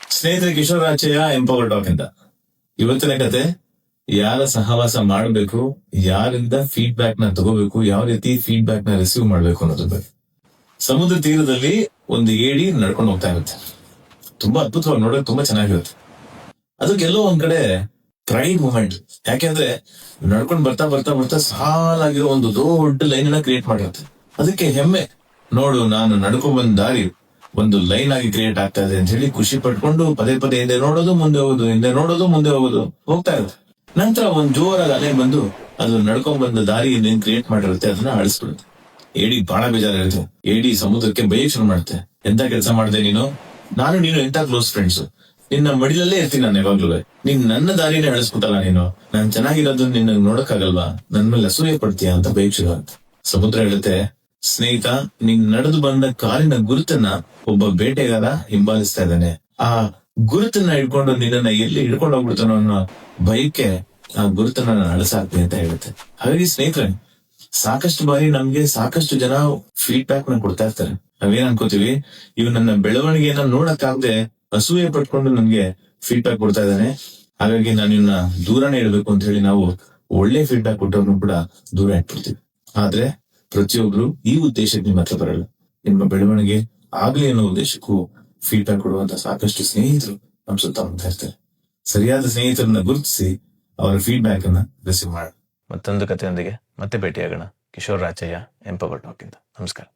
ಸ್ನೇಹಿತರೆ, Kishore Rachaiah empower talk ಅಂತ. ಇವತ್ತಿನ ಕತೆ ಯಾರ ಸಹವಾಸ ಮಾಡಬೇಕು, ಯಾರಿಂದ ಫೀಡ್ಬ್ಯಾಕ್ ನ ತಗೋಬೇಕು, ಯಾವ ರೀತಿ ಫೀಡ್ಬ್ಯಾಕ್ ನ ರಿಸೀವ್ ಮಾಡಬೇಕು ಅನ್ನೋದ್ರ ಬಗ್ಗೆ. ಸಮುದ್ರ ತೀರದಲ್ಲಿ ಒಂದು ಏಡಿ ನಡ್ಕೊಂಡು ಹೋಗ್ತಾ ಇರುತ್ತೆ. ತುಂಬಾ ಅದ್ಭುತವಾಗಿ ನೋಡೋಕೆ ತುಂಬಾ ಚೆನ್ನಾಗಿರುತ್ತೆ. ಅದಕ್ಕೆಲ್ಲೋ ಒಂದ್ ಕಡೆ ಪ್ರೈಡ್ ಮೂಮೆಂಟ್. ಯಾಕೆಂದ್ರೆ ನಡ್ಕೊಂಡು ಬರ್ತಾ ಬರ್ತಾ ಬರ್ತಾ ಸಾಲಾಗಿರೋ ಒಂದು ದೊಡ್ಡ ಲೈನ್ ನ ಕ್ರಿಯೇಟ್ ಮಾಡಿರುತ್ತೆ. ಅದಕ್ಕೆ ಹೆಮ್ಮೆ, ನೋಡು ನಾನು ನಡ್ಕೊಂಡ್ ಬಂದ ದಾರಿ ಒಂದು ಲೈನ್ ಆಗಿ ಕ್ರಿಯೇಟ್ ಆಗ್ತಾ ಇದೆ ಅಂತ ಹೇಳಿ ಖುಷಿ ಪಟ್ಕೊಂಡು ಪದೇ ಪದೇ ಹಿಂದೆ ನೋಡೋದು, ಮುಂದೆ ಹೋಗೋದು, ಹಿಂದೆ ನೋಡೋದು, ಮುಂದೆ ಹೋಗೋದು ಹೋಗ್ತಾ ಇರುತ್ತೆ. ನಂತರ ಒಂದ್ ಜೋರಾಗಿ ಅಲೆ ಬಂದು ಅದು ನಡ್ಕೊಂಡ್ ಬಂದ ದಾರಿ ಏನ್ ಕ್ರಿಯೇಟ್ ಮಾಡಿರುತ್ತೆ ಅದನ್ನ ಅಳಿಸ್ಬಿಡುತ್ತೆ. ಏಡಿ ಬಹಳ ಬೇಜಾರಿರುತ್ತೆ. ಏಡಿ ಸಮುದ್ರಕ್ಕೆ ಬೈಕ್ ಶುರು ಮಾಡುತ್ತೆ. ಎಂತ ಕೆಲಸ ಮಾಡಿದೆ ನೀನು? ನಾನು ನೀನು ಎಂತ ಕ್ಲೋಸ್ ಫ್ರೆಂಡ್ಸ್, ನಿನ್ನ ಮಡಿಲಲ್ಲೇ ಇರ್ತೀನಿ ನಾನು ಯಾವಾಗ್ಲೂ. ನೀನ್ ನನ್ನ ದಾರಿನೇ ಅಳಿಸ್ಬಿಟ್ಟಲ್ಲ ನೀನು. ನಾನ್ ಚೆನ್ನಾಗಿರೋದು ನಿನ್ನ ನೋಡಕ್ಕಾಗಲ್ವಾ? ನನ್ ಮೇಲೆ ಅಸೂಯೆ ಪಡ್ತೀಯಾ ಅಂತ ಬೈಕ್ ಶುರು ಅಂತ. ಸಮುದ್ರ ಹೇಳುತ್ತೆ, ಸ್ನೇಹಿತ, ನೀನ್ ನಡೆದು ಬಂದ ಕಾಲಿನ ಗುರುತನ್ನ ಒಬ್ಬ ಬೇಟೆಗಾರ ಹಿಂಬಾಲಿಸ್ತಾ ಇದ್ದಾನೆ. ಆ ಗುರುತನ್ನ ಹಿಡ್ಕೊಂಡು ನಿನ್ನನ್ನ ಎಲ್ಲಿ ಹಿಡ್ಕೊಂಡು ಹೋಗ್ಬಿಡ್ತಾನೋ ಅನ್ನೋ ಭಯಕ್ಕೆ ಆ ಗುರುತನ್ನ ನಾನು ಅಳಿಸಾಕ್ತೀನಿ ಅಂತ ಹೇಳುತ್ತೆ. ಹಾಗಾಗಿ ಸ್ನೇಹಿತರೆ, ಸಾಕಷ್ಟು ಬಾರಿ ನಮ್ಗೆ ಸಾಕಷ್ಟು ಜನ ಫೀಡ್ಬ್ಯಾಕ್ ನ ಕೊಡ್ತಾ ಇರ್ತಾರೆ. ನಾವೇನ್ ಅನ್ಕೋತೀವಿ, ಇವ್ ನನ್ನ ಬೆಳವಣಿಗೆಯನ್ನ ನೋಡಕ್ಕಾಗದೆ ಅಸೂಯೆ ಪಟ್ಕೊಂಡು ನನ್ಗೆ ಫೀಡ್ಬ್ಯಾಕ್ ಕೊಡ್ತಾ ಇದ್ದಾನೆ, ಹಾಗಾಗಿ ನಾನು ಇವನ್ನ ದೂರನೇ ಇಡಬೇಕು ಅಂತ ಹೇಳಿ ನಾವು ಒಳ್ಳೆ ಫೀಡ್ಬ್ಯಾಕ್ ಕೊಟ್ಟವ್ರನ್ನು ಕೂಡ ದೂರ ಇಟ್ಬಿಡ್ತೀವಿ. ಆದ್ರೆ ಪ್ರತಿಯೊಬ್ರು ಈ ಉದ್ದೇಶಕ್ಕೆ ನಿಮ್ಮ ಹತ್ರ ಬರಲ್ಲ. ನಿಮ್ಮ ಬೆಳವಣಿಗೆ ಆಗ್ಲಿ ಅನ್ನೋ ಉದ್ದೇಶಕ್ಕೂ ಫೀಡ್ಬ್ಯಾಕ್ ಕೊಡುವಂತ ಸಾಕಷ್ಟು ಸ್ನೇಹಿತರು ನಮ್ ಸುತ್ತಮುತ್ತ ಇರ್ತಾರೆ. ಸರಿಯಾದ ಸ್ನೇಹಿತರನ್ನ ಗುರುತಿಸಿ ಅವರ ಫೀಡ್ಬ್ಯಾಕ್ ಅನ್ನ ರಿಸೀವ್ ಮಾಡೋಣ. ಮತ್ತೊಂದು ಕಥೆಯೊಂದಿಗೆ ಮತ್ತೆ ಭೇಟಿಯಾಗೋಣ. ಕಿಶೋರ್ ರಾಚಯ್ಯ, ಎಂಪವರ್ ಟಾಕ್ ಇಂದ. ನಮಸ್ಕಾರ.